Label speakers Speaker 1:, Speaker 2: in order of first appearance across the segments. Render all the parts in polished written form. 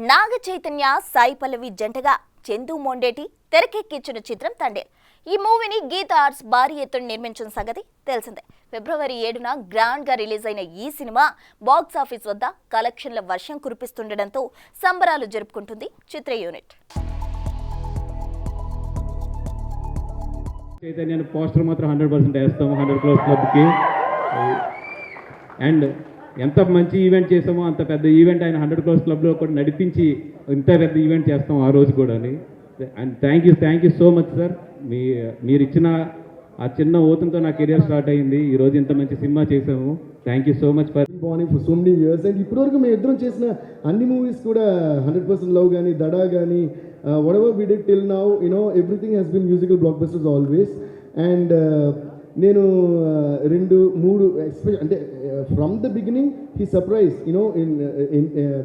Speaker 1: నాగ చైతన్య సాయి పల్లవి జంటగా చందు మొండేటి తెరకెక్కించిన చిత్రం తండేల్. ఈ మూవీని గీత ఆర్ట్స్ భారీ ఎత్తున నిర్మించిన సంగతి తెలిసిందే. ఫిబ్రవరి 7న గ్రాండ్ గా రిలీజ్ అయిన ఈ సినిమా బాక్స్ ఆఫీస్ వద్ద కలెక్షన్ల వర్షం కురిపిస్తుండటంతో సంబరాలు జరుపుకుంటుంది చిత్ర యూనిట్.
Speaker 2: చైతన్య పోస్టర్ మాత్రం 100% వేస్తాము 100 క్రోర్స్ క్లబ్కి. అండ్ ఎంత మంచి ఈవెంట్ చేసామో అంత పెద్ద ఈవెంట్ ఆయన 100 క్రోర్స్ క్లబ్లో కూడా నడిపించి ఇంత పెద్ద ఈవెంట్ చేస్తాం ఆ రోజు కూడా. And thank you so much sir. మీరు ఇచ్చిన ఆ చిన్న ఓతంతో నా కెరియర్ స్టార్ట్ అయ్యింది. ఈరోజు ఇంత మంచి సినిమా చేసాము. Thank you so much for
Speaker 3: so many years. And ఇప్పటివరకు మేము ఇద్దరం చేసిన అన్ని మూవీస్ కూడా 100% లవ్ కానీ దడా కానీ whatever we did till now, everything has been musical blockbusters always. And నేను 2-3 అంటే from the beginning he surprise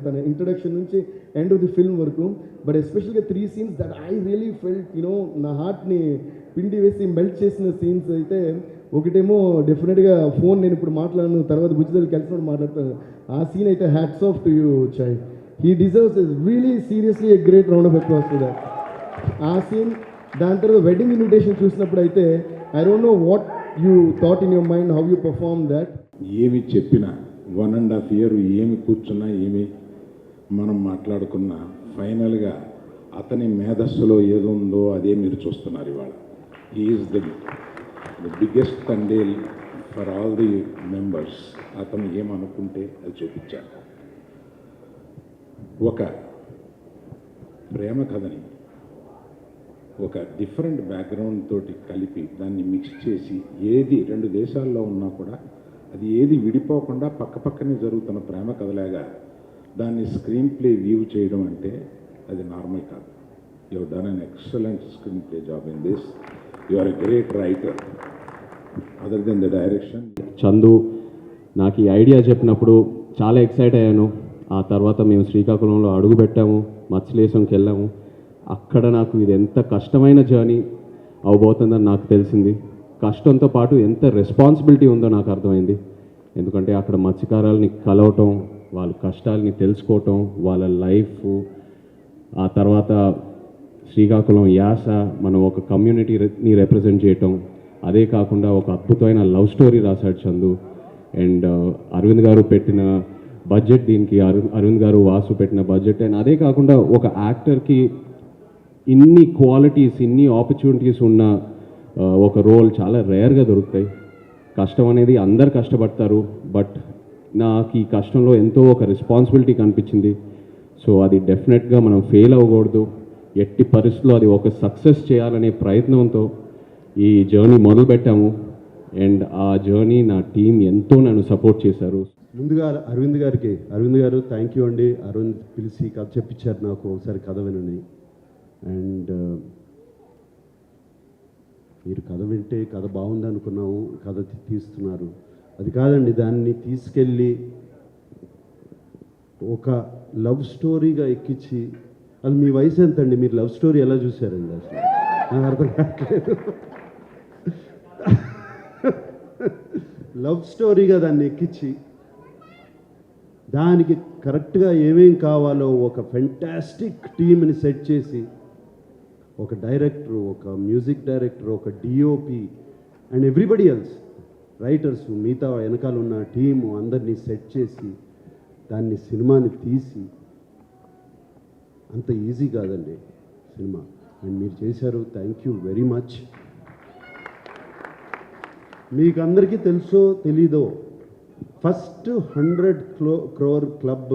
Speaker 3: తన ఇంట్రడక్షన్ నుంచి ఎండ్ ఆఫ్ ది ఫిల్మ్ వరకు. బట్ ఎస్పెషల్గా 3 scenes that I really felt నా హార్ట్ని పిండి వేసి మెల్ట్ చేసిన సీన్స్ అయితే, ఒకటేమో డెఫినెట్గా ఫోన్ నేను ఇప్పుడు మాట్లాడను, తర్వాత బుజ్జిదలు కలిసినప్పుడు మాట్లాడతాను. ఆ సీన్ అయితే hats off to you chai. He deserves really seriously a great round of applause to that. ఆ సీన్, దాని తర్వాత వెడ్డింగ్ ఇన్విటేషన్ చూసినప్పుడు అయితే I don't know what you thought in your mind, how you perform that.
Speaker 4: ఏమి చెప్పినా 1.5 year ఏమి కూర్చున్నా ఏమి మనం మాట్లాడుకున్నా ఫైనల్గా అతని మేధస్సులో ఏదో ఉందో అదే మీరు చూస్తున్నారు ఇవాళ. Is the biggest Thandel for all the members. అతను ఏమనుకుంటే అది చూపించాడు. ఒక ప్రేమ కథని ఒక డిఫరెంట్ బ్యాక్గ్రౌండ్ తోటి కలిపి దాన్ని మిక్స్ చేసి, ఏది 2 దేశాల్లో ఉన్నా కూడా అది ఏది విడిపోకుండా పక్కపక్కనే జరుగుతున్న ప్రేమ కథలాగా దాన్ని స్క్రీన్ ప్లే వ్యూ చేయడం అంటే అది నార్మల్ కాదు. You have done an excellent screen play job in this. You are a great writer other than the direction.
Speaker 2: Chandu నాకు ఈ ఐడియా చెప్పినప్పుడు చాలా ఎక్సైట్ అయ్యాను. ఆ తర్వాత మేము శ్రీకాకుళంలో అడుగు పెట్టాము, మత్స్యలేశంకి వెళ్ళాము. అక్కడ నాకు ఇది ఎంత కష్టమైన జర్నీ అవబోతుందని నాకు తెలిసింది. కష్టంతో పాటు ఎంత రెస్పాన్సిబిలిటీ ఉందో నాకు అర్థమైంది. ఎందుకంటే అక్కడ మత్స్యకారులని కలవటం, వాళ్ళ కష్టాలని తెలుసుకోవటం, వాళ్ళ లైఫ్, ఆ తర్వాత శ్రీకాకుళం యాస, మనం ఒక కమ్యూనిటీని రిప్రజెంట్ చేయటం, అదే కాకుండా ఒక అద్భుతమైన లవ్ స్టోరీ రాశాడు చందు. అండ్ అరవింద్ గారు పెట్టిన బడ్జెట్ దీనికి, అరవింద్ గారు వాసు పెట్టిన బడ్జెట్. అండ్ అదే కాకుండా ఒక యాక్టర్కి ఇన్ని క్వాలిటీస్, ఇన్ని ఆపర్చునిటీస్ ఉన్న ఒక రోల్ చాలా రేర్గా దొరుకుతాయి. కష్టం అనేది అందరు కష్టపడతారు, బట్ నాకు ఈ కష్టంలో ఎంతో ఒక రెస్పాన్సిబిలిటీ కనిపించింది. సో అది డెఫినెట్గా మనం ఫెయిల్ అవ్వకూడదు, ఎట్టి పరిస్థితుల్లో అది ఒక సక్సెస్ చేయాలనే ప్రయత్నంతో ఈ జర్నీ మొదలుపెట్టాము. అండ్ ఆ జర్నీ నా టీం ఎంతో నన్ను సపోర్ట్ చేశారు.
Speaker 3: ముందుగా అరవింద్ గారు థ్యాంక్ యూ అండి. అరవింద్ పిలిచి కథ చెప్పించారు నాకు, ఒకసారి కథ వినని. అండ్ మీరు కథ వింటే కథ బాగుంది అనుకున్నాము, కథ తీస్తున్నారు. అది కాదండి, దాన్ని తీసుకెళ్ళి ఒక లవ్ స్టోరీగా ఎక్కించి, అది మీ వయసు ఎంత అండి, మీరు లవ్ స్టోరీ ఎలా చూశారండి? అసలు నాకు అర్థం కావట్లేదు. లవ్ స్టోరీగా దాన్ని ఎక్కించి దానికి కరెక్ట్గా ఏమేం కావాలో ఒక ఫెంటాస్టిక్ టీమ్ని సెట్ చేసి, ఒక డైరెక్టర్, ఒక మ్యూజిక్ డైరెక్టర్, ఒక DOP and everybody else, writers, మిగతా వెనకాల ఉన్న టీము అందరినీ సెట్ చేసి దాన్ని సినిమాని తీసి, అంత ఈజీ కాదండి సినిమా. అండ్ మీరు చేశారు, థ్యాంక్ యూ వెరీ మచ్. మీకు అందరికీ తెలుసో తెలీదో, ఫస్ట్ 100 crore క్లబ్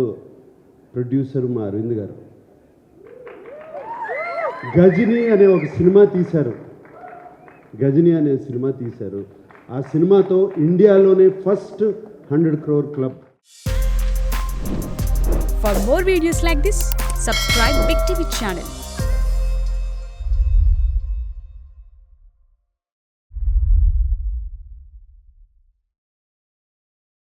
Speaker 3: ప్రొడ్యూసర్ మా అరవింద్ గారు. గజనీ అనే ఒక సినిమా తీశారు. ఆ సినిమాతో ఇండియాలోనే first 100 crore club.
Speaker 5: For more videos like this, subscribe Big TV channel.